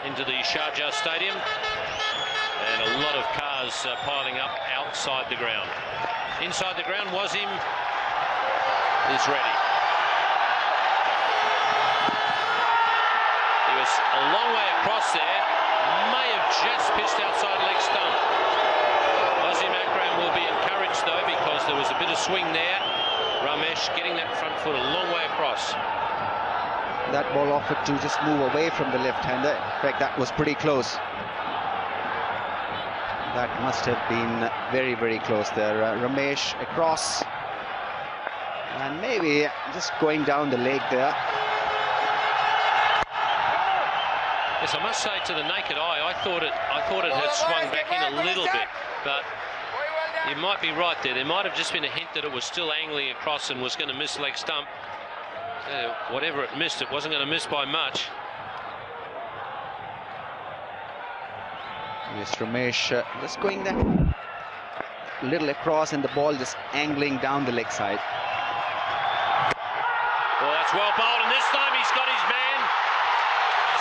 into the Sharjah Stadium, and a lot of cars piling up outside the ground. Inside the ground, Wasim is ready. He was a long way across there, may have just pitched outside leg stump. Wasim Akram will be encouraged though, because there was a bit of swing there. Ramesh getting that front foot a long way across. That ball offered to just move away from the left-hander. In fact, that was pretty close. That must have been very, very close there. Ramesh across, and maybe just going down the leg there. Yes, I must say, to the naked eye, I thought it had swung back in a little bit, but you might be right there. There might have just been a hint that it was still angling across and was going to miss leg stump. Whatever it missed, it wasn't going to miss by much. Yes, Ramesh just going there, little across, and the ball just angling down the leg side. Well, that's well bowled, and this time he's got his man.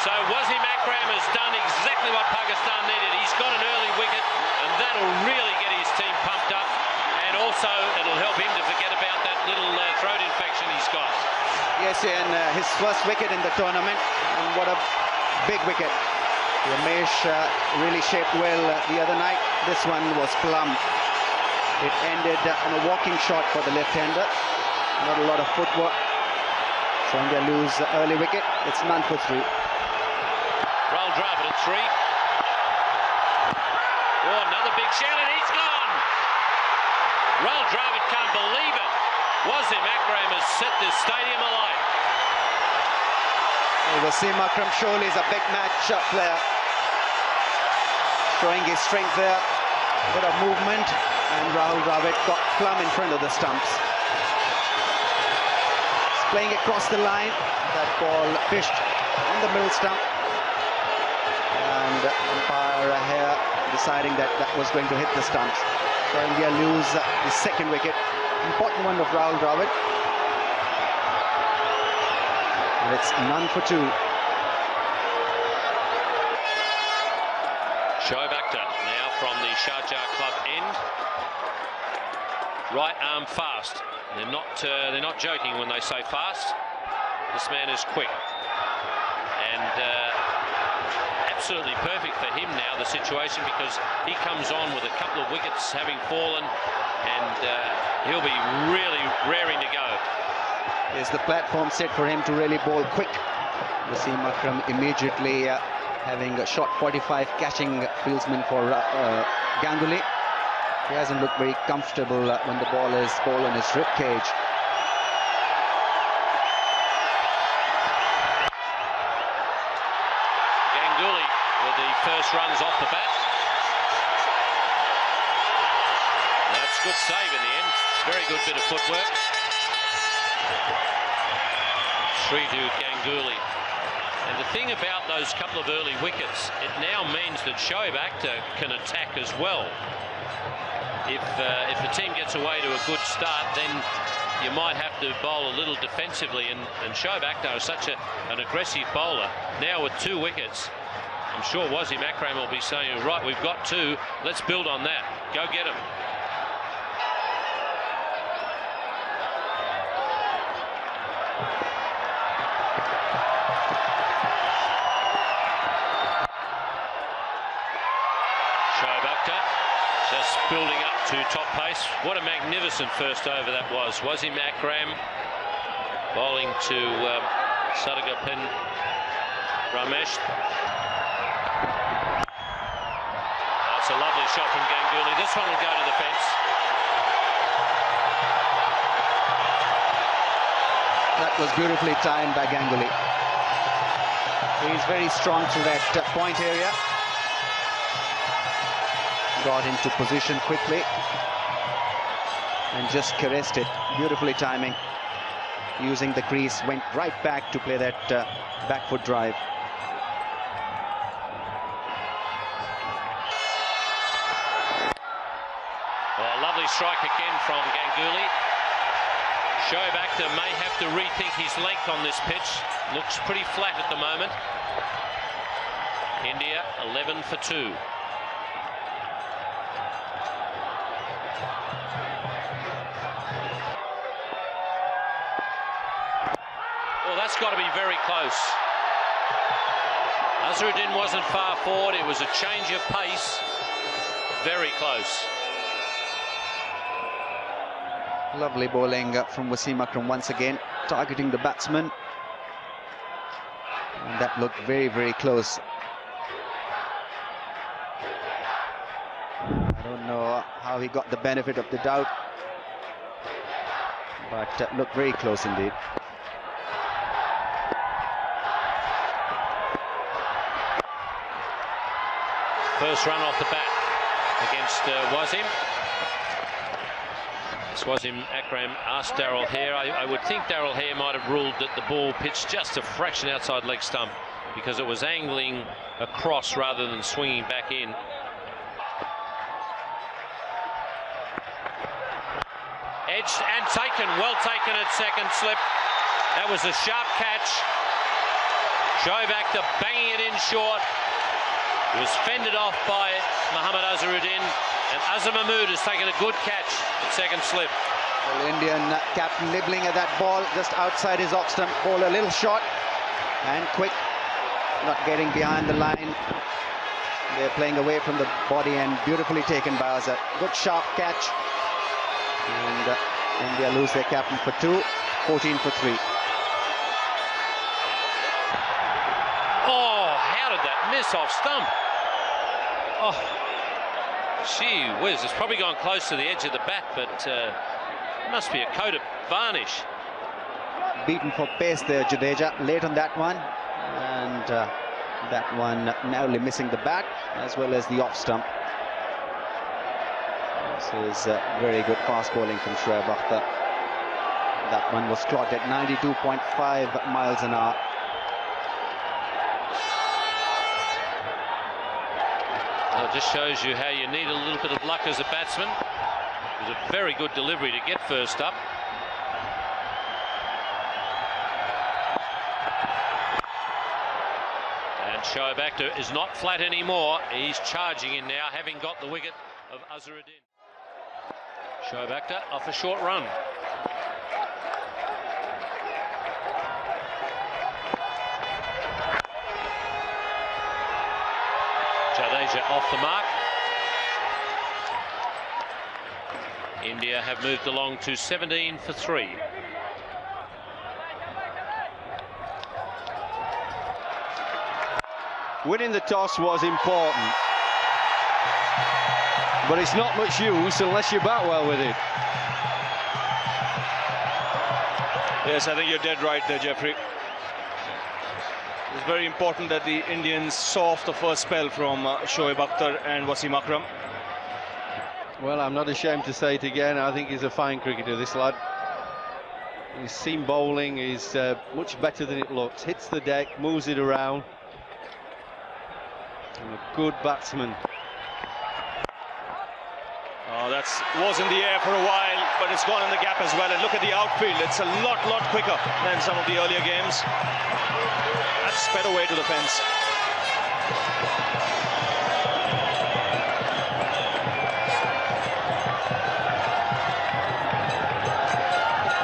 So Wasim Akram has done exactly what Pakistan needed. He's got an early wicket, and that'll really get his team pumped up, and also it'll help him to forget about that little throat infection he's got. Yes, and his first wicket in the tournament, and what a big wicket. Ramesh really shaped well the other night. This one was plumb. It ended on a walking shot for the left-hander. Not a lot of footwork. So India lose the early wicket. It's none for 3. Rahul Dravid at 3. Oh, another big shout, and he's gone. Rahul Dravid can't believe it. Wasim Akram has set this stadium alight. Wasim Akram surely is a big match player, showing his strength there, bit of movement, and Rahul Dravid got plumb in front of the stumps. He's playing across the line. That ball pitched on the middle stump, and umpire here deciding that that was going to hit the stumps. So India lose the second wicket, important one of Rahul Dravid. And it's none for 2. Shoaib Akhtar now from the Sharjah Club end. Right arm fast. They're not joking when they say fast. This man is quick, and absolutely perfect for him now, the situation, because he comes on with a couple of wickets having fallen, and he'll be really raring to go. Is the platform set for him to really bowl quick? Wasim Akram immediately having a shot 45, catching fieldsman for Ganguly. He hasn't looked very comfortable when the ball is bowled on his rib cage. Ganguly with the first runs off the bat. That's a good save in the end. Very good bit of footwork. 3 to Ganguly. And the thing about those couple of early wickets, it now means that Shoaib Akhtar can attack as well. If the team gets away to a good start, then you might have to bowl a little defensively, and Shoaib Akhtar is such an aggressive bowler. Now with 2 wickets, I'm sure Wasim Akram will be saying, right, we've got 2, let's build on that. Go get him. Just building up to top pace. What a magnificent first over that was. Wasim Akram bowling to Sadagapin Ramesh. That's a lovely shot from Ganguly. This one will go to the fence. That was beautifully timed by Ganguly. He's very strong through that point area. Got into position quickly and just caressed it. Beautifully timing. Using the crease, went right back to play that back foot drive. Oh, lovely strike again from Ganguly. Shoaib Akhtar may have to rethink his length on this pitch. Looks pretty flat at the moment. 11 for 2. Well, that's got to be very close. Azharuddin wasn't far forward. It was a change of pace. Very close. Lovely bowling from Wasim Akram once again, targeting the batsman. And that looked very, very close. I don't know how he got the benefit of the doubt, but looked very close indeed. First run off the bat against Wasim. Wasim Akram asked Daryl Hare. I would think Daryl Hare might have ruled that the ball pitched just a fraction outside leg stump because it was angling across rather than swinging back in. Edged and taken, well taken at second slip. That was a sharp catch. Shoaib Akhtar banging it in short. It was fended off by Mohammad Azharuddin, and Azhar Mahmood has taken a good catch at second slip. Well, Indian captain nibbling at that ball just outside his off stump. Ball a little short and quick, not getting behind the line. They're playing away from the body and beautifully taken by Azhar. Good sharp catch. And India lose their captain for 2, 14 for 3. Oh, how did that miss off stump? Oh, gee whiz, it's probably gone close to the edge of the bat, but it must be a coat of varnish. Beaten for pace there, Jadeja, late on that one. And that one narrowly missing the bat as well as the off stump. This is very good fast bowling from Shoaib Akhtar. That one was clocked at 92.5 miles an hour. Well, it just shows you how you need a little bit of luck as a batsman. It was a very good delivery to get first up. And Shoaib Akhtar is not flat anymore. He's charging in now, having got the wicket of Azharuddin. Shoaib Akhtar off a short run. Jadeja off the mark. India have moved along to 17 for 3. Winning the toss was important, but it's not much use unless you bat well with it. Yes, I think you're dead right there, Jeffrey. It's very important that the Indians saw off the first spell from Shoaib Akhtar and Wasim Akram. Well, I'm not ashamed to say it again. I think he's a fine cricketer, this lad. His seam bowling is much better than it looks. Hits the deck, moves it around. And a good batsman. Oh, that was in the air for a while, but it's gone in the gap as well. And look at the outfield. It's a lot quicker than some of the earlier games. That's sped away to the fence.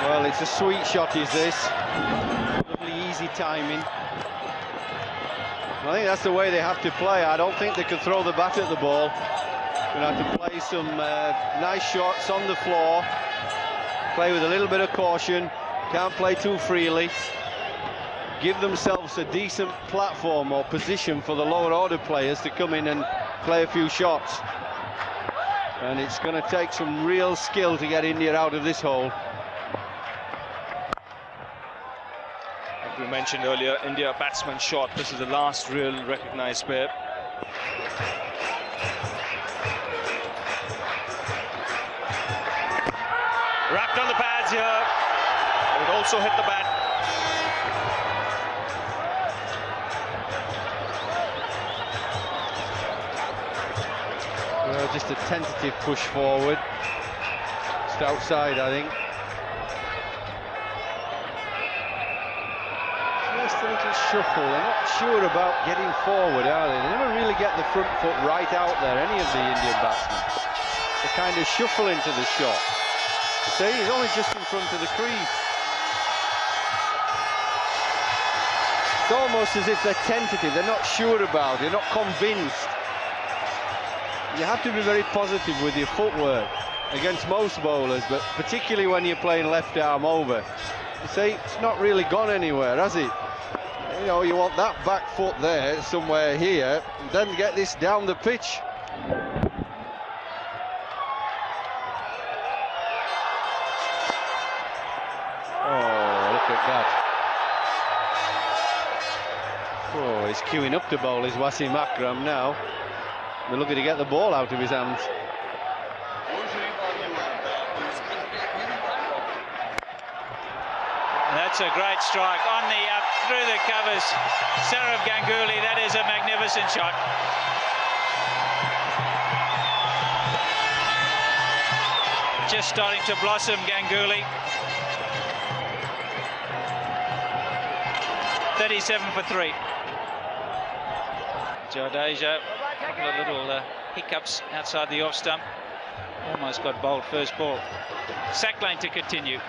Well, it's a sweet shot, is this. Lovely, easy timing. I think that's the way they have to play. I don't think they can throw the bat at the ball. Going to have to play some nice shots on the floor. Play with a little bit of caution. Can't play too freely. Give themselves a decent platform or position for the lower order players to come in and play a few shots. And it's going to take some real skill to get India out of this hole. Like we mentioned earlier, India batsman shot. This is the last real recognised pair. Wrapped on the pads here, but it also hit the bat. Well, just a tentative push forward. Just outside, I think. Just a little shuffle. They're not sure about getting forward, are they? They never really get the front foot right out there, any of the Indian batsmen. They kind of shuffle into the shot. See, he's only just in front of the crease. It's almost as if they're tentative, they're not sure about it, they're not convinced. You have to be very positive with your footwork against most bowlers, but particularly when you're playing left arm over. You see, it's not really gone anywhere, has it? You know, you want that back foot there, somewhere here, and then get this down the pitch. Oh, look at that. Oh, he's queuing up to bowl, is Wasim Akram now. They're looking to get the ball out of his hands. That's a great strike on the up through the covers. Sourav Ganguly, that is a magnificent shot. Just starting to blossom, Ganguly. 37 for 3. Jadeja, a couple of little hiccups outside the off stump. Almost got bowled first ball. Sack lane to continue.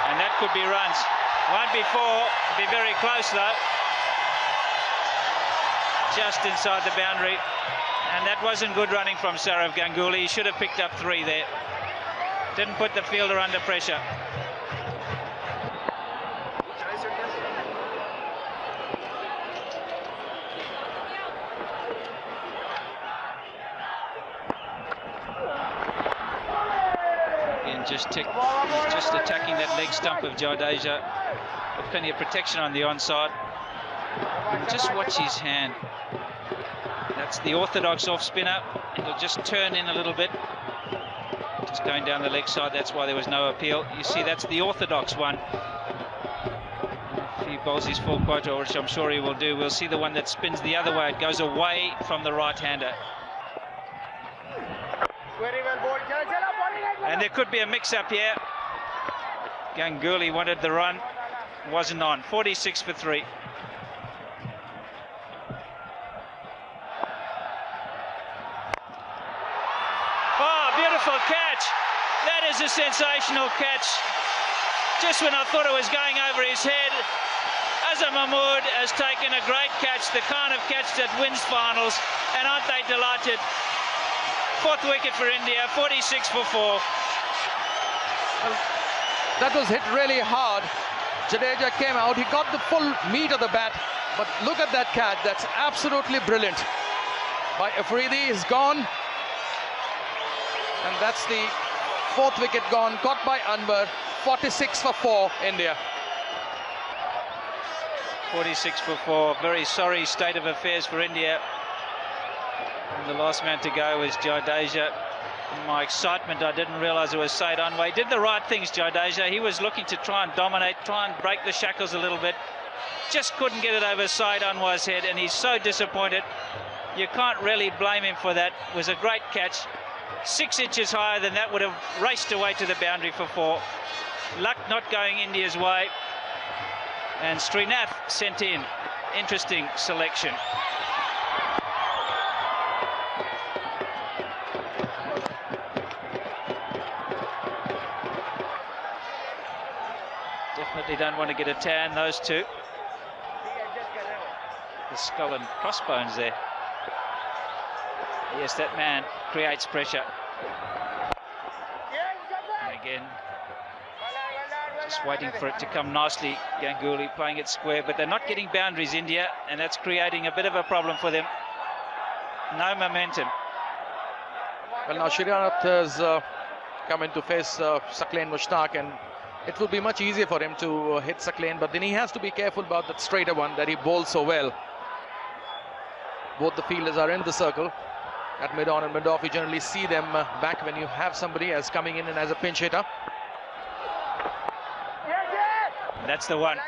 And that could be runs. Won't be 4, be very close though. Just inside the boundary. And that wasn't good running from Sourav Ganguly. He should have picked up 3 there. Didn't put the fielder under pressure. Just attacking that leg stump of Jadeja. With plenty of protection on the onside. And just watch his hand. That's the orthodox off spinner. It'll just turn in a little bit. Just going down the leg side, that's why there was no appeal. You see, that's the orthodox one. If he bowls his full quota, which I'm sure he will do, we'll see the one that spins the other way. It goes away from the right-hander. And there could be a mix-up here. Ganguly wanted the run, wasn't on. 46 for 3. Oh, beautiful catch. That is a sensational catch. Just when I thought it was going over his head, Azhar Mahmood has taken a great catch, the kind of catch that wins finals, and aren't they delighted? 4th wicket for India, 46 for 4. Well, that was hit really hard. Jadeja came out, he got the full meat of the bat, but look at that catch, that's absolutely brilliant. By Afridi is gone, and that's the 4th wicket gone, caught by Anwar. 46 for 4, India. 46 for 4, very sorry state of affairs for India. And the last man to go was Jadeja. In my excitement, I didn't realise it was Saeed Anwar. He did the right things, Jadeja. He was looking to try and dominate, try and break the shackles a little bit. Just couldn't get it over Saeed Anwar's head, and he's so disappointed. You can't really blame him for that. It was a great catch. 6 inches higher than that, would have raced away to the boundary for 4. Luck not going India's way. And Srinath sent in. Interesting selection. Definitely don't want to get a tan, those two. The skull and crossbones there. Yes, that man creates pressure. And again, just waiting for it to come nicely. Ganguly playing it square, but they're not getting boundaries, India, and that's creating a bit of a problem for them. No momentum. Well, now Shrinath has come in to face Saqlain Mushtaq, and it will be much easier for him to hit Saqlain, but then he has to be careful about that straighter one that he bowls so well. Both the fielders are in the circle. At mid-on and mid-off, you generally see them back when you have somebody as coming in and as a pinch hitter. That's the one.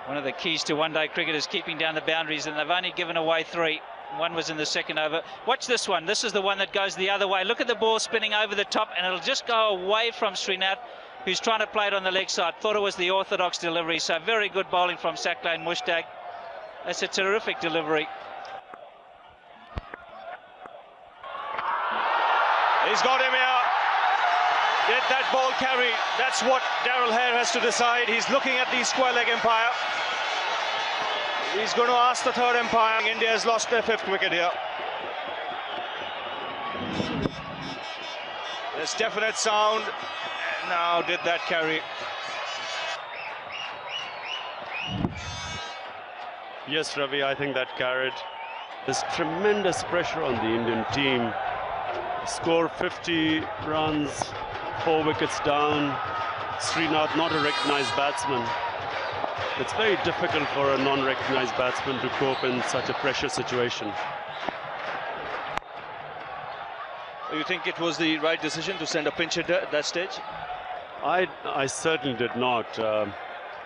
One of the keys to one-day cricket is keeping down the boundaries, and they've only given away 3. One was in the second over. Watch this one. This is the one that goes the other way. Look at the ball spinning over the top, and it'll just go away from Srinath, who's trying to play it on the leg side. Thought it was the orthodox delivery. So very good bowling from Saqlain Mushtaq. That's a terrific delivery. He's got him here. Get that ball carried. That's what Daryl Hare has to decide. He's looking at the square leg umpire. He's going to ask the third umpire. India has lost their 5th wicket here. There's definite sound. Now did that carry? Yes, Ravi, I think that carried. There's tremendous pressure on the Indian team. Score 50 runs, 4 wickets down. Srinath, not a recognised batsman. It's very difficult for a non-recognised batsman to cope in such a pressure situation. You think it was the right decision to send a pinch hitter at that stage? I certainly did not.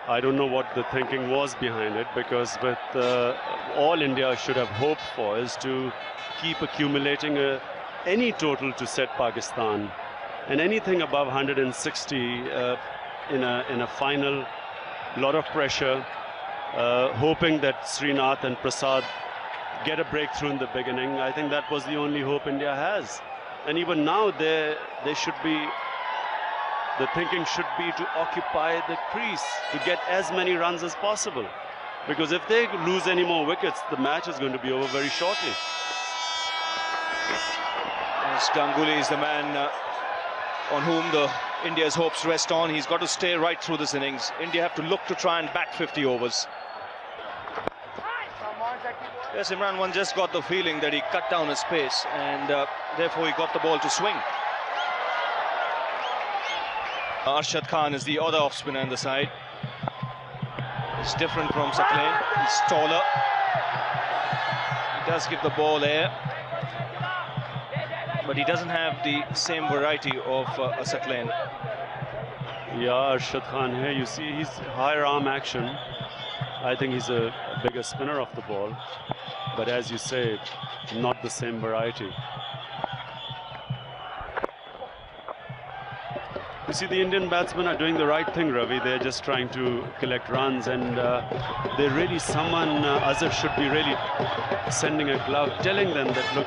I don't know what the thinking was behind it, because with all India should have hoped for is to keep accumulating any total to set Pakistan, and anything above 160 in a final. A lot of pressure, hoping that Srinath and Prasad get a breakthrough in the beginning. I think that was the only hope India has, and even now the thinking should be to occupy the crease, to get as many runs as possible, because if they lose any more wickets, the match is going to be over very shortly. Yes, Ganguly is the man on whom India's hopes rest on. He's got to stay right through this innings. India have to look to try and bat 50 overs. Yes, Imran, one just got the feeling that he cut down his pace, and therefore he got the ball to swing. Arshad Khan is the other off-spinner on the side. He's different from Saqlain. He's taller. He does give the ball air, but he doesn't have the same variety of Saqlain. Yeah, Arshad Khan here, you see he's higher arm action. I think he's a bigger spinner of the ball, but as you say, not the same variety. You see, the Indian batsmen are doing the right thing, Ravi. They're just trying to collect runs, and they're really Azhar should be really sending a glove, telling them that, look,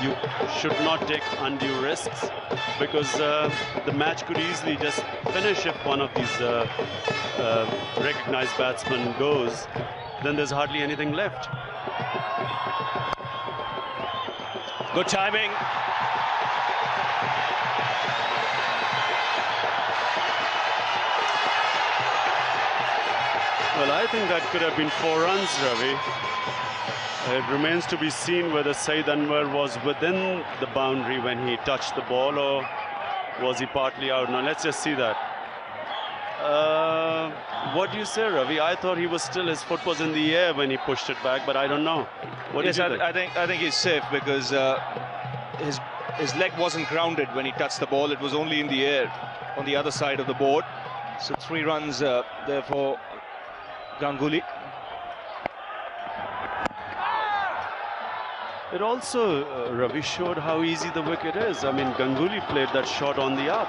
you should not take undue risks, because the match could easily just finish if one of these recognized batsmen goes. Then there's hardly anything left. Good timing. Well, I think that could have been 4 runs, Ravi. It remains to be seen whether Saeed Anwar was within the boundary when he touched the ball, or was he partly out. Now, let's just see that. What do you say, Ravi? I thought he was still, his foot was in the air when he pushed it back, but I don't know. What Yes, do you think? I think he's safe, because his leg wasn't grounded when he touched the ball. It was only in the air on the other side of the board. So 3 runs therefore Ganguly. It also, Ravi, showed how easy the wicket is. I mean, Ganguly played that shot on the up.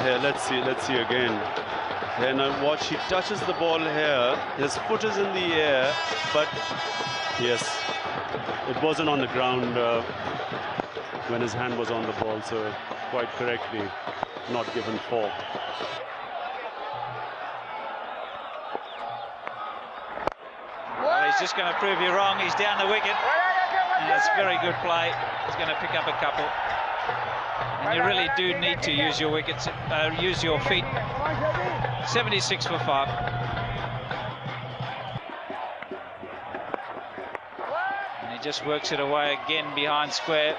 Here, let's see again. Here, now watch, he touches the ball here. His foot is in the air, but yes, it wasn't on the ground when his hand was on the ball, so quite correctly not given 4. Well, he's just going to prove you wrong. He's down the wicket, and it's very good play. He's going to pick up a couple, and you really do need to use your wickets, use your feet. 76 for 5. And he just works it away again behind square.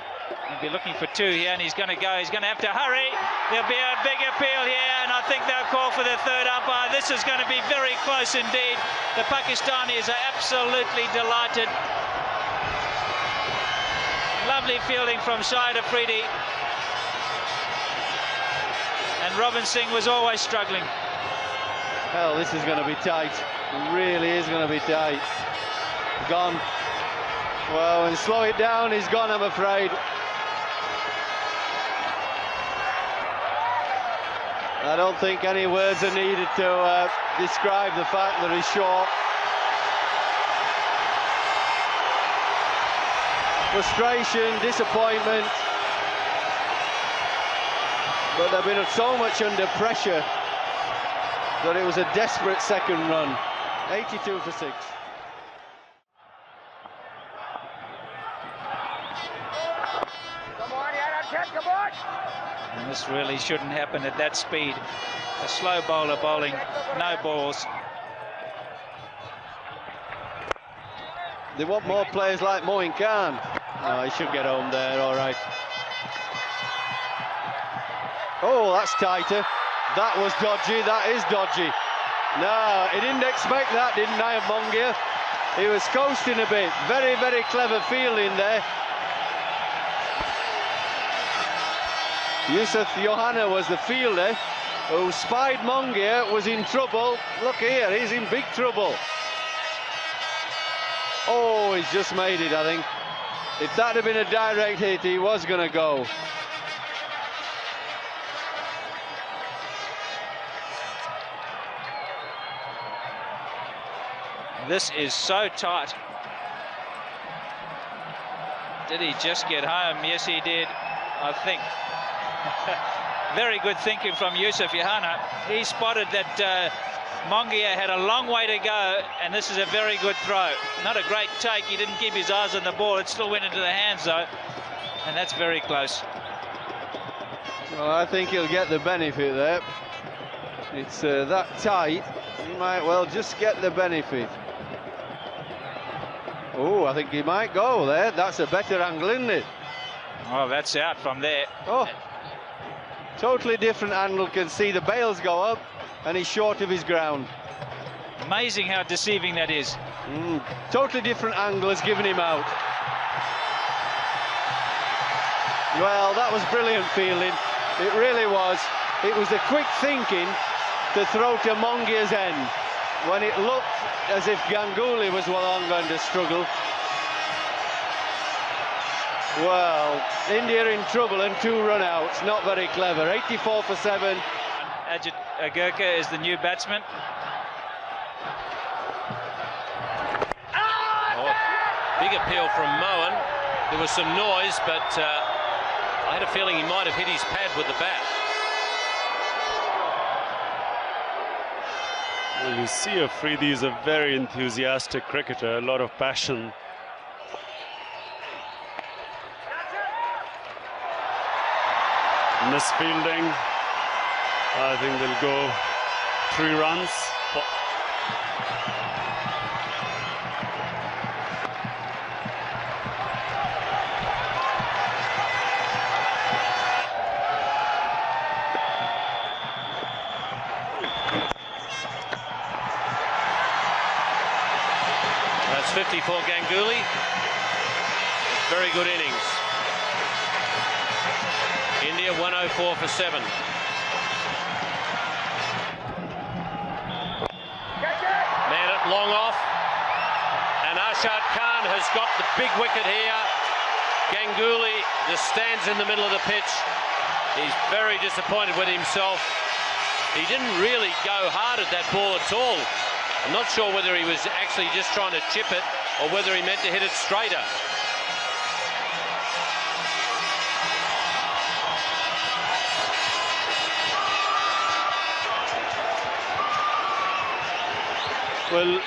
He'll be looking for 2 here, and he's going to go. He's going to have to hurry. There'll be a big appeal here, and I think they'll call for the 3rd umpire. This is going to be very close indeed. The Pakistanis are absolutely delighted. Lovely fielding from Shahid Afridi. And Robin Singh was always struggling. Hell, this is going to be tight. It really is going to be tight. Gone. Well, and slow it down, he's gone, I'm afraid. I don't think any words are needed to describe the fact that he's short. Frustration, disappointment. But they've been so much under pressure that it was a desperate second run. 82 for 6. And this really shouldn't happen at that speed. A slow bowler bowling, no balls. They want more players like Moin Khan. Oh, he should get home there, all right. Oh, that's tighter. That was dodgy, that is dodgy. No, he didn't expect that, didn't I, Mongia? He was coasting a bit. Very, very clever fielding there. Yusuf Johanna was the fielder who spied Mongia, was in trouble. Look here, he's in big trouble. Oh, he's just made it, I think. If that had been a direct hit, he was going to go. This is so tight. Did he just get home? Yes, he did, I think. Very good thinking from Yusuf Johanna. He spotted that Mongia had a long way to go, and this is a very good throw. Not a great take. He didn't keep his eyes on the ball. It still went into the hands, though, and that's very close. Well, I think he'll get the benefit there. It's that tight. He might well just get the benefit. Oh, I think he might go there. That's a better angle, isn't it? Oh, that's out from there. Oh, totally different angle. Can see the bails go up, and he's short of his ground. Amazing how deceiving that is. Totally different angle has given him out. Well, that was brilliant fielding. It really was. It was the quick thinking to throw to Mongia's end when it looked as if Ganguly was going to struggle. Well, India in trouble and 2 run-outs. Not very clever. 84 for 7. Ajit Agarkar is the new batsman. Oh, big appeal from Mohan. There was some noise, but I had a feeling he might have hit his pad with the bat. Well, you see Afridi is a very enthusiastic cricketer, a lot of passion. Misfielding. I think they'll go 3 runs. That's 50 for Ganguly. Very good innings. India 104 for 7. Man at long off, and Arshad Khan has got the big wicket here. Ganguly just stands in the middle of the pitch. He's very disappointed with himself. He didn't really go hard at that ball at all. I'm not sure whether he was actually just trying to chip it or whether he meant to hit it straighter. Well,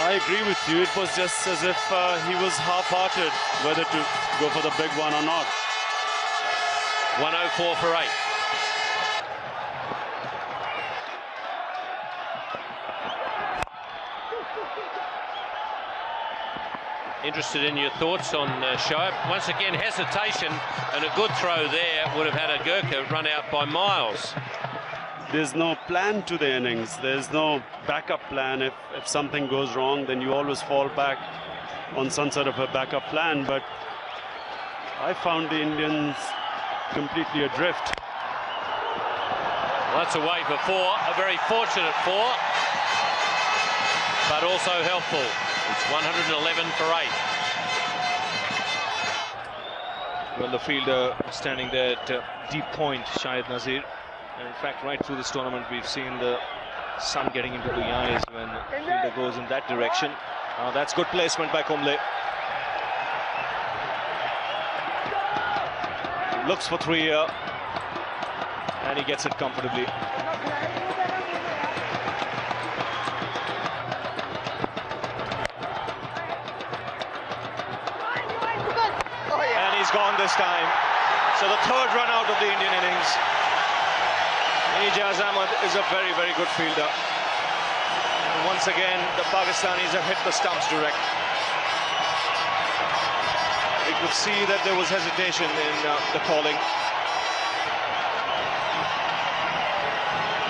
I agree with you. It was just as if he was half-hearted whether to go for the big one or not. 104 for 8. Interested in your thoughts on Shoaib. Once again, hesitation, and a good throw there would have had Agarkar run out by miles. There's no plan to the innings. There's no backup plan. If something goes wrong, then you always fall back on some sort of a backup plan. But I found the Indians completely adrift. Well, that's away for 4. A very fortunate 4, but also helpful. It's 111 for 8. Well, the fielder standing there at deep point, Shahid Nazir. And in fact, right through this tournament, we've seen the sun getting into the eyes when the fielder goes in that direction. That's good placement by Kumble. Looks for 3 here, and he gets it comfortably. And he's gone this time. So the third run out of the Indian innings. Ijaz Ahmed is a very, very good fielder. And once again, the Pakistanis have hit the stumps direct. You could see that there was hesitation in the calling.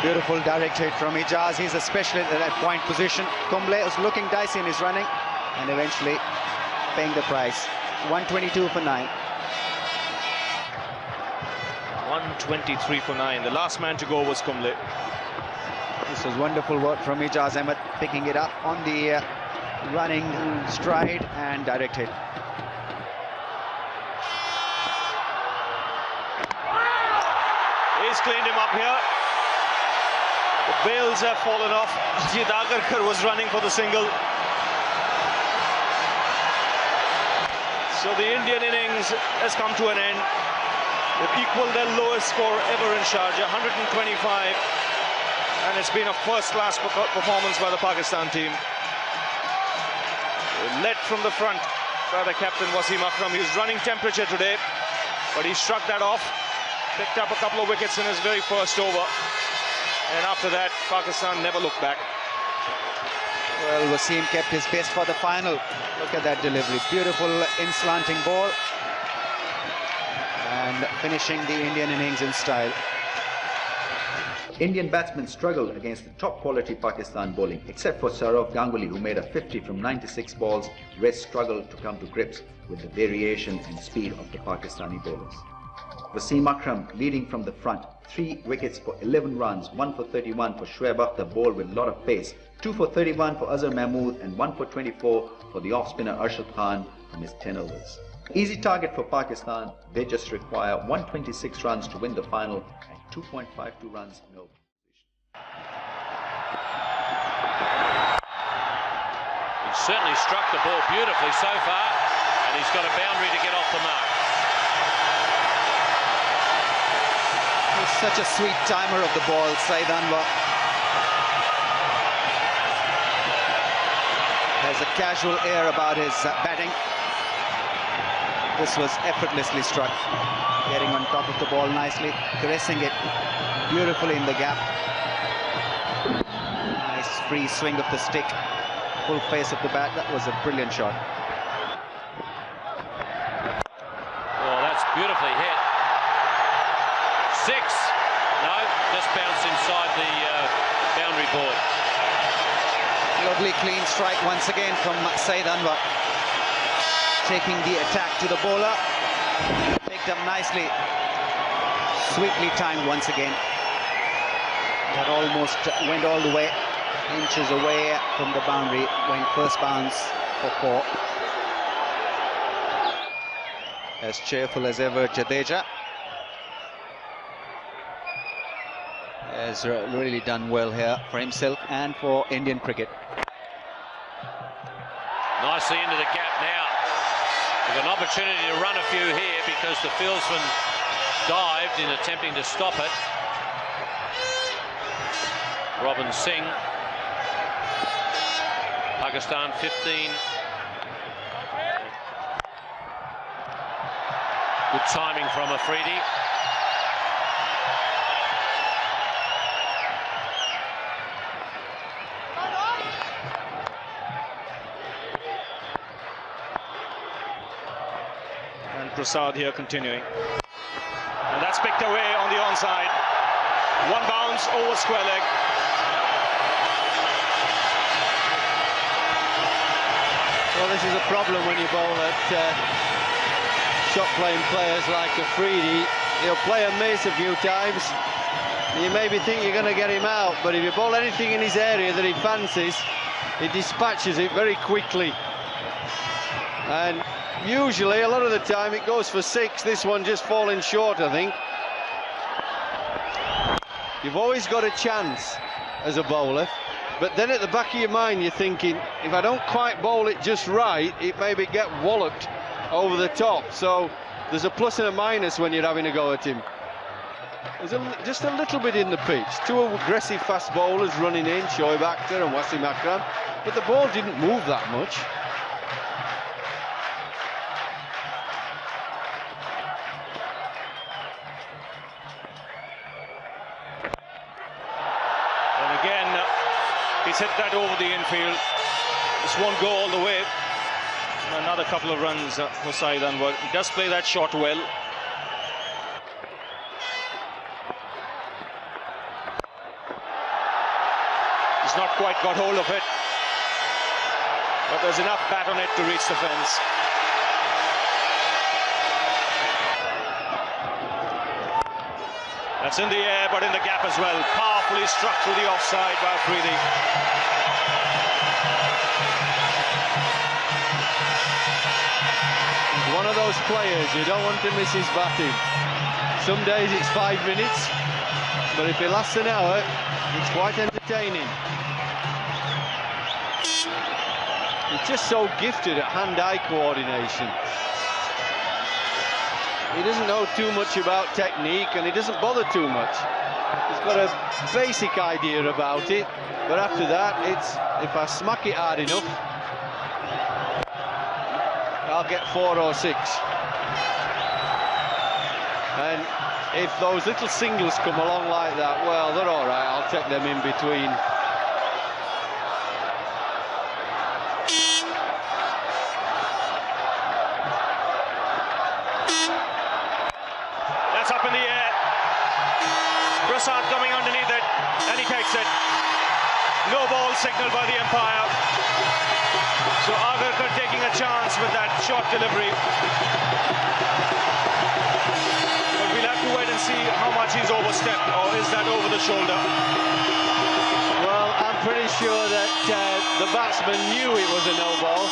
Beautiful direct hit from Ijaz. He's a specialist at that point position. Kumble was looking dicey in his running and eventually paying the price. 122 for 9. 123 for 9. The last man to go was Kumble. This was wonderful work from Ijaz Ahmed, picking it up on the running stride and direct hit. He's cleaned him up here. The bails have fallen off. Ajit Agarkar was running for the single. So the Indian innings has come to an end. They've equaled their lowest score ever in Sharjah, 125. And it's been a first-class performance by the Pakistan team. Led from the front by the captain Wasim Akram. He was running temperature today, but he struck that off. Picked up a couple of wickets in his very first over. And after that, Pakistan never looked back. Well, Wasim kept his best for the final. Look at that delivery. Beautiful in-slanting ball. And finishing the Indian innings in style. Indian batsmen struggled against the top quality Pakistan bowling. Except for Sourav Ganguly, who made a 50 from 96 balls, rest struggled to come to grips with the variation and speed of the Pakistani bowlers. Wasim Akram leading from the front, 3 wickets for 11 runs, 1 for 31 for Shoaib Akhtar, bowled with a lot of pace, 2 for 31 for Azhar Mahmood and 1 for 24 for the off-spinner Arshad Khan from his 10 overs. Easy target for Pakistan. They just require 126 runs to win the final and 2.52 runs in over. He's certainly struck the ball beautifully so far, and he's got a boundary to get off the mark. He's such a sweet timer of the ball, Saeed Anwar. Has a casual air about his batting. This was effortlessly struck, getting on top of the ball nicely, caressing it beautifully in the gap. Nice free swing of the stick, full face of the bat. That was a brilliant shot. Oh, that's beautifully hit. 6. No, just bounced inside the boundary board. Lovely clean strike once again from Saeed Anwar. Taking the attack to the bowler. Picked up nicely. Sweetly timed once again. That almost went all the way. Inches away from the boundary. Went first bounce for 4. As cheerful as ever, Jadeja has really done well here for himself and for Indian cricket. Nicely into the gap now. They've got an opportunity to run a few here because the fieldsman dived in attempting to stop it. Robin Singh. Pakistan 15. Good timing from Afridi. Prasad here continuing, and that's picked away on the onside. 1 bounce over square leg. Well, this is a problem when you bowl at shot-playing players like Afridi. He'll play a miss a few times. You maybe think you're going to get him out, but if you bowl anything in his area that he fancies, he dispatches it very quickly. And usually, a lot of the time, it goes for 6. This one just falling short, I think. You've always got a chance as a bowler, but then at the back of your mind, you're thinking, if I don't quite bowl it just right, it maybe get walloped over the top. So there's a plus and a minus when you're having a go at him. There's just a little bit in the pitch. 2 aggressive fast bowlers running in, Shoaib Akhtar and Wasim Akram, but the ball didn't move that much. And again, he's hit that over the infield. This won't go all the way. Another couple of runs for Saeed Anwar. He does play that shot well. He's not quite got hold of it, but there's enough bat on it to reach the fence. That's in the air, but in the gap as well. Powerfully struck through the offside by Afridi. One of those players you don't want to miss his batting. Some days it's 5 minutes, but if it lasts an hour, it's quite entertaining. He's just so gifted at hand-eye coordination. He doesn't know too much about technique, and he doesn't bother too much. He's got a basic idea about it, but after that, it's if I smack it hard enough, I'll get 4 or 6. And if those little singles come along like that, well, they're all right. I'll take them in between. That's up in the air. Prasad coming underneath it, and he takes it. No ball signaled by the umpire. So Agarkar taking a chance with that short delivery. But we'll have to wait and see how much he's overstepped, or is that over the shoulder? Well, I'm pretty sure that the batsman knew it was a no ball.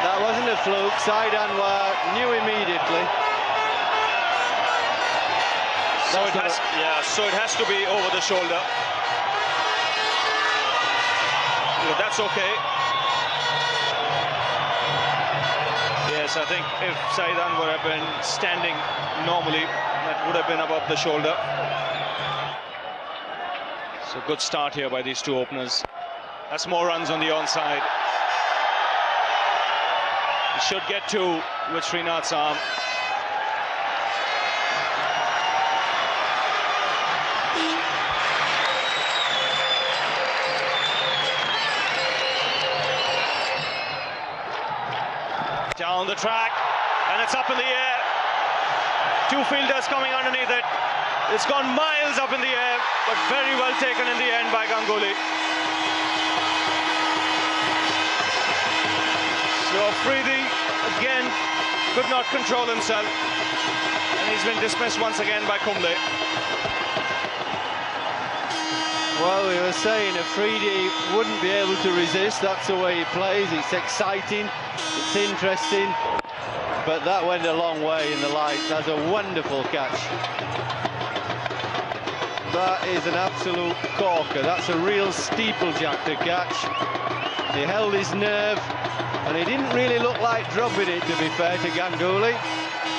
That wasn't a fluke. Saeed Anwar knew immediately. So it has to be over the shoulder. But that's okay. Yes, I think if Saeed Anwar had been standing normally, that would have been above the shoulder. So good start here by these 2 openers. That's more runs on the onside. He should get 2 with Srinath's arm. Down the track, and it's up in the air. 2 fielders coming underneath it. It's gone miles up in the air, but very well taken in the end by Ganguly. So Afridi again could not control himself, and he's been dismissed once again by Kumble. Well, we were saying Afridi wouldn't be able to resist. That's the way he plays. It's exciting, it's interesting, but that went a long way in the light. That's a wonderful catch. That is an absolute corker. That's a real steeplejacker catch. He held his nerve, and he didn't really look like dropping it, to be fair to Ganguly.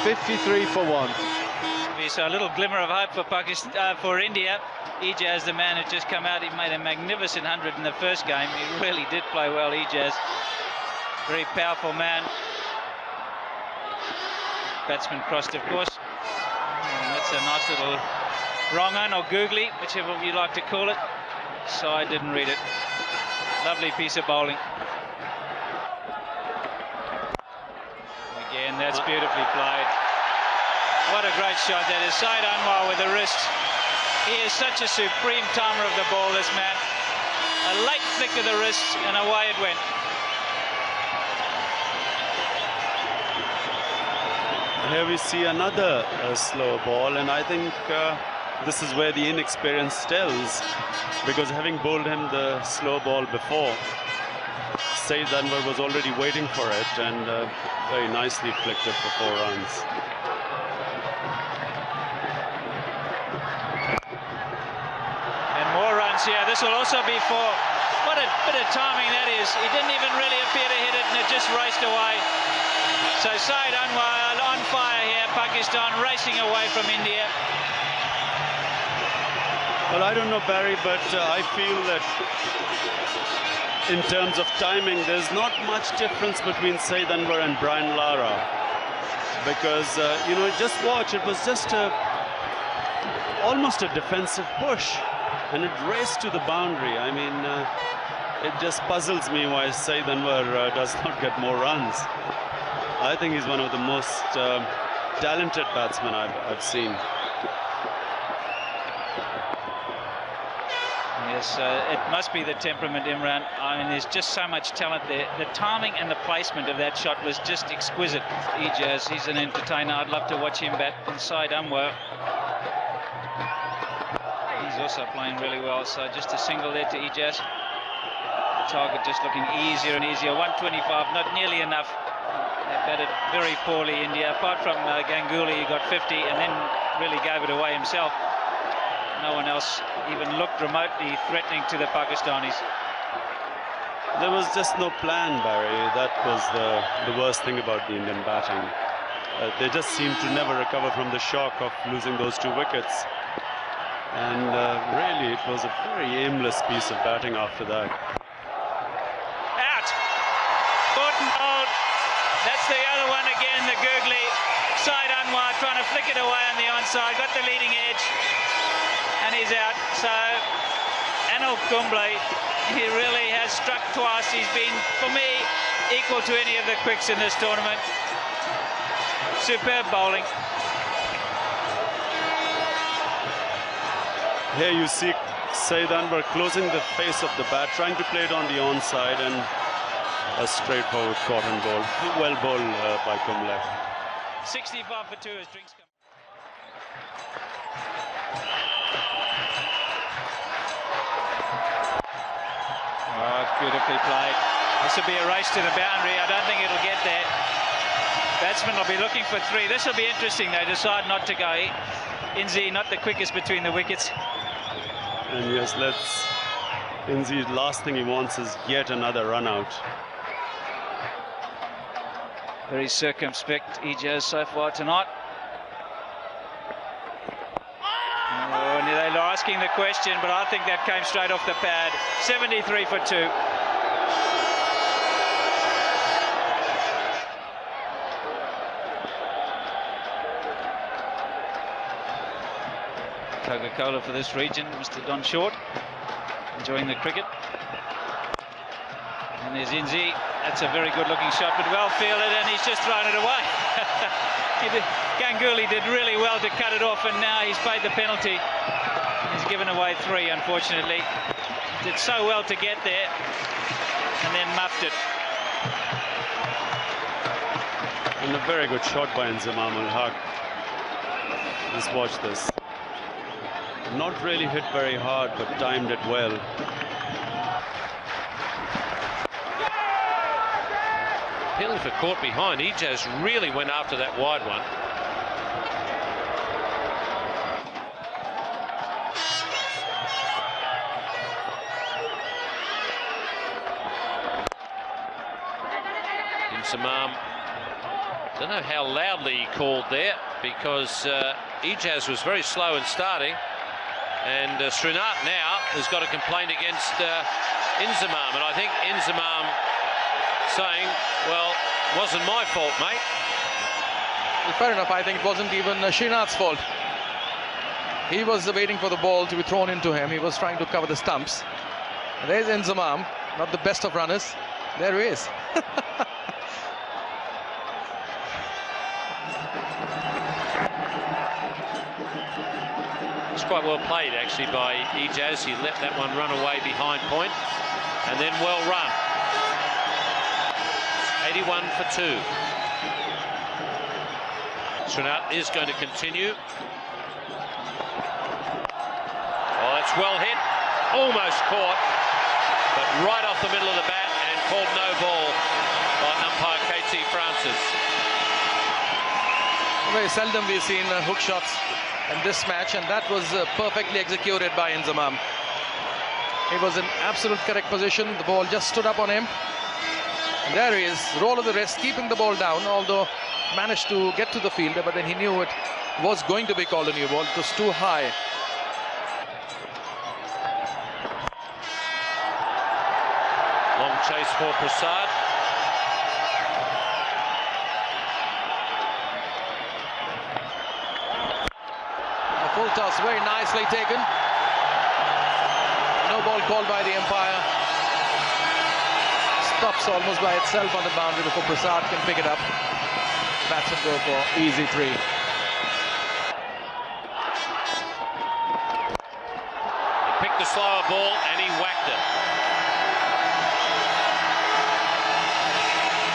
53 for 1. We saw a little glimmer of hope for Pakistan, for India. Ijaz, the man who just come out, he made a magnificent 100 in the first game. He really did play well, Ijaz. Very powerful man. Batsman crossed, of course. And that's a nice little wrong on, or googly, whichever you like to call it. So I didn't read it. Lovely piece of bowling. Again, that's beautifully played. What a great shot that is. Saeed Anwar with the wrist. He is such a supreme timer of the ball, this man. A late flick of the wrist, and away it went. Here we see another slow ball, and I think this is where the inexperience tells, because having bowled him the slow ball before, Saeed Anwar was already waiting for it, and very nicely flicked it for 4 runs. And more runs here. This will also be 4. What a bit of timing that is. He didn't even really appear to hit it, and it just raced away. So Saeed Anwar on fire here. Pakistan racing away from India. Well, I don't know, Barry, but I feel that in terms of timing, there's not much difference between Saeed Anwar and Brian Lara. Because, you know, just watch, it was just almost a defensive push. And it raced to the boundary. I mean, it just puzzles me why Saeed Anwar does not get more runs. I think he's one of the most talented batsmen I've seen. Yes, it must be the temperament, Imran. I mean, there's just so much talent there. The timing and the placement of that shot was just exquisite. Ijaz, he's an entertainer. I'd love to watch him bat inside Anwar. He's also playing really well, so just a single there to Ijaz. The target just looking easier and easier. 125, not nearly enough. They batted very poorly, India. Apart from Ganguly, he got 50 and then really gave it away himself. No one else even looked remotely threatening to the Pakistanis. There was just no plan, Barry. That was the worst thing about the Indian batting. They just seemed to never recover from the shock of losing those 2 wickets. And really, it was a very aimless piece of batting after that. Out. Gordon bowled. That's the other one again, the googly. Saeed Anwar trying to flick it away on the onside. Got the leading edge. And he's out. So Anil Kumble, he really has struck twice. He's been, for me, equal to any of the quicks in this tournament. Superb bowling. Here you see Saeed Anwar closing the face of the bat, trying to play it on the onside, and a straightforward cotton ball. Well bowled by Kumble. 65 for 2 as drinks come. Oh, beautifully played. This will be a race to the boundary. I don't think it'll get there. Batsmen will be looking for 3. This will be interesting. They decide not to go. Inzi not the quickest between the wickets. And yes, Inzi's last thing he wants is yet another run out. Very circumspect Ijaz so far tonight. Oh, and they're asking the question, but I think that came straight off the pad. 73 for 2. Coca-Cola for this region, Mr. Don Short, enjoying the cricket. And there's Inzi. That's a very good-looking shot, but well fielded, and he's just thrown it away. Ganguly did really well to cut it off, and now he's paid the penalty. He's given away 3, unfortunately. Did so well to get there, and then muffed it. And a very good shot by Inzamam ul Haq. Just watch this. Not really hit very hard, but timed it well. Appealing for caught behind. Ijaz really went after that wide one. Inzamam, don't know how loudly he called there, because Ijaz was very slow in starting. And Srinath now has got a complaint against Inzamam, and I think Inzamam saying, well, wasn't my fault, mate. Well, fair enough. I think it wasn't even Srinath's fault. He was waiting for the ball to be thrown into him. He was trying to cover the stumps. There's Inzamam, not the best of runners. There he is. It's quite well played, actually, by Ijaz. He let that one run away behind point, and then well run. 81 for 2. Srinath is going to continue. That's well hit, almost caught, but right off the middle of the bat and called no ball by umpire KT Francis. Very seldom we've seen hook shots in this match, and that was perfectly executed by Inzamam. He was in absolute correct position. The ball just stood up on him. And there he is, roll of the wrist, keeping the ball down, although managed to get to the fielder, but then he knew it was going to be called a new ball. It was too high. Long chase for Prasad. A full toss, very nicely taken. No ball called by the umpire. Stops almost by itself on the boundary before Prasad can pick it up. Batsman go for easy 3. He picked the slower ball and he whacked it.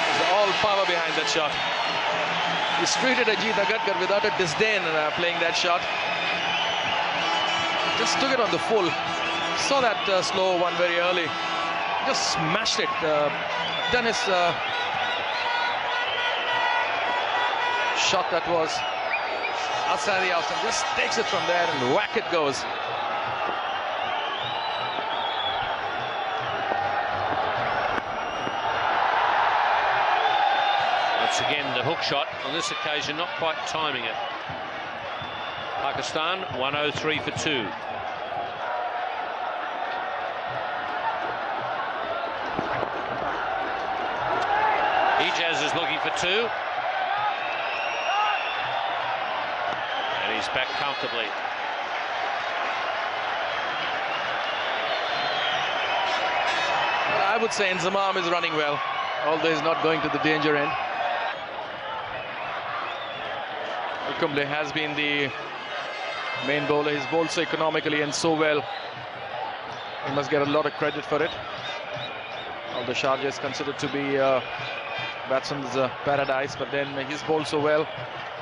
There's all power behind that shot. He's treated Ajit Agarkar without a disdain playing that shot. Just took it on the full. Saw that slow one very early. Just smashed it. Dennis shot that was outside the house and just takes it from there and whack it goes. Once again, the hook shot on this occasion, not quite timing it. Pakistan 103 for 2. Ijaz is looking for 2. And he's back comfortably. Well, I would say Inzamam is running well, although he's not going to the danger end. Kumble has been the main bowler. He's bowled so economically and so well. He must get a lot of credit for it. Although Sharjah is considered to be batsman's paradise, but then he's bowled so well,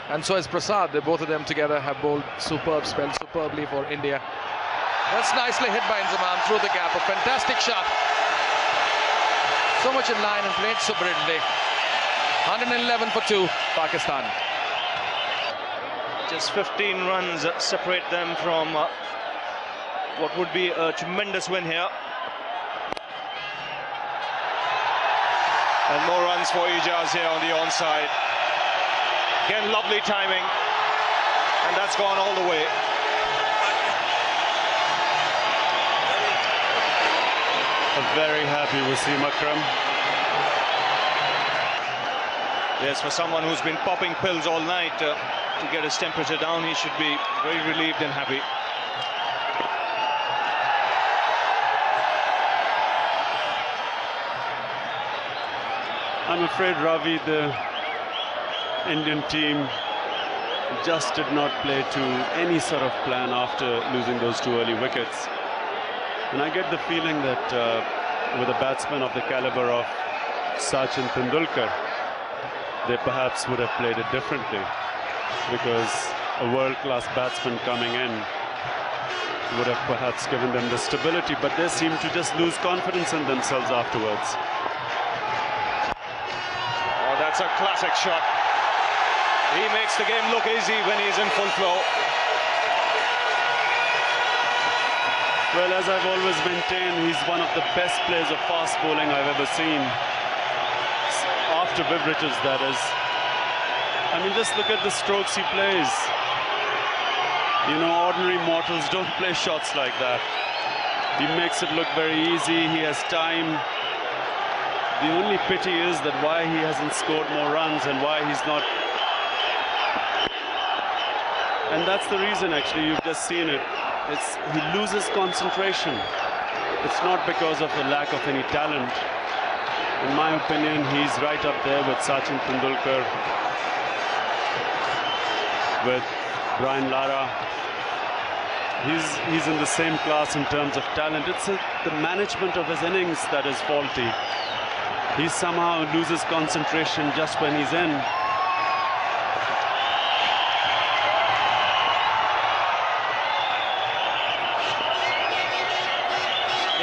and so is Prasad. Both of them together have bowled superb spells, superbly for India. That's nicely hit by Inzamam through the gap. A fantastic shot. So much in line and played so brilliantly. 111 for 2, Pakistan. Just 15 runs separate them from what would be a tremendous win here. And more runs for Ijaz here on the onside. Again, lovely timing. And that's gone all the way. A very happy Wasim Akram. Yes, for someone who's been popping pills all night to get his temperature down, he should be very relieved and happy. I'm afraid, Ravi, the Indian team just did not play to any sort of plan after losing those 2 early wickets. And I get the feeling that with a batsman of the caliber of Sachin Tendulkar, they perhaps would have played it differently, because a world-class batsman coming in would have perhaps given them the stability, but they seem to just lose confidence in themselves afterwards. Oh, that's a classic shot. He makes the game look easy when he's in full flow. Well, as I've always maintained, he's one of the best players of fast bowling I've ever seen. After Beverages, that is. I mean, just look at the strokes he plays. You know, ordinary mortals don't play shots like that. He makes it look very easy. He has time. The only pity is that why he hasn't scored more runs and why he's not. And that's the reason, actually. You've just seen it. He loses concentration. It's not because of the lack of any talent. In my opinion, he's right up there with Sachin Tendulkar, with Brian Lara. He's in the same class in terms of talent. It's the management of his innings that is faulty. He somehow loses concentration just when he's in.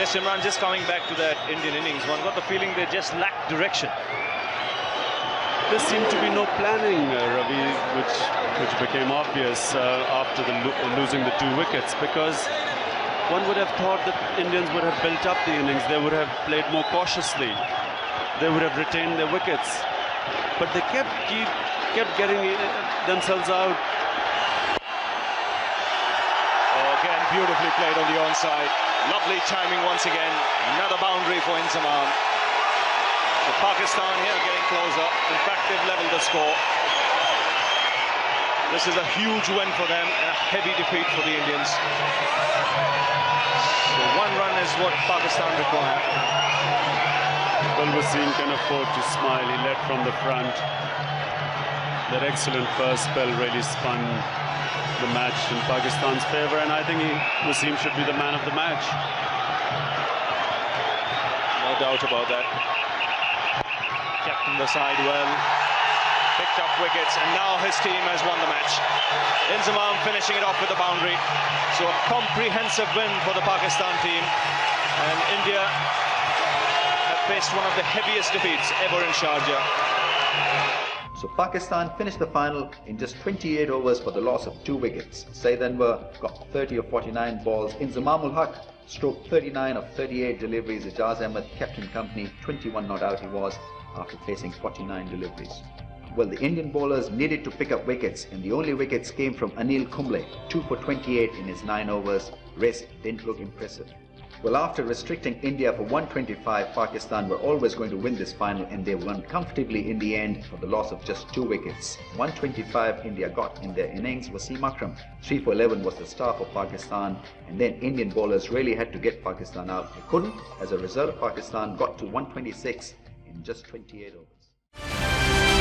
Yes, Imran, just coming back to that Indian innings, one got the feeling they just lacked direction. There seemed to be no planning, Ravi, which became obvious after losing the 2 wickets, because one would have thought that Indians would have built up the innings. They would have played more cautiously. They would have retained their wickets, but they kept getting themselves out. Oh, again, beautifully played on the onside. Lovely timing once again. Another boundary for Inzamam. So Pakistan here getting closer. In fact, they've leveled the score. This is a huge win for them and a heavy defeat for the Indians. So 1 run is what Pakistan require. Well, Wasim can afford to smile. He led from the front. That excellent first spell really spun the match in Pakistan's favour, and I think Wasim should be the man of the match. No doubt about that. Captained the side well, picked up wickets, and now his team has won the match. Inzamam finishing it off with a boundary. So a comprehensive win for the Pakistan team, and India have faced one of the heaviest defeats ever in Sharjah. So Pakistan finished the final in just 28 overs for the loss of 2 wickets. Saeed Anwar got 30 of 49 balls. Inzamamul Haq stroked 39 of 38 deliveries. Ijaz Ahmed kept him company. 21 not out he was after facing 49 deliveries. Well, the Indian bowlers needed to pick up wickets, and the only wickets came from Anil Kumble, 2 for 28 in his 9 overs. Rest didn't look impressive. Well, after restricting India for 125, Pakistan were always going to win this final, and they won comfortably in the end for the loss of just 2 wickets. 125 India got in their innings. Wasim Akram, 3 for 11 was the star for Pakistan, and then Indian bowlers really had to get Pakistan out. They couldn't. As a result, Pakistan got to 126 in just 28 overs.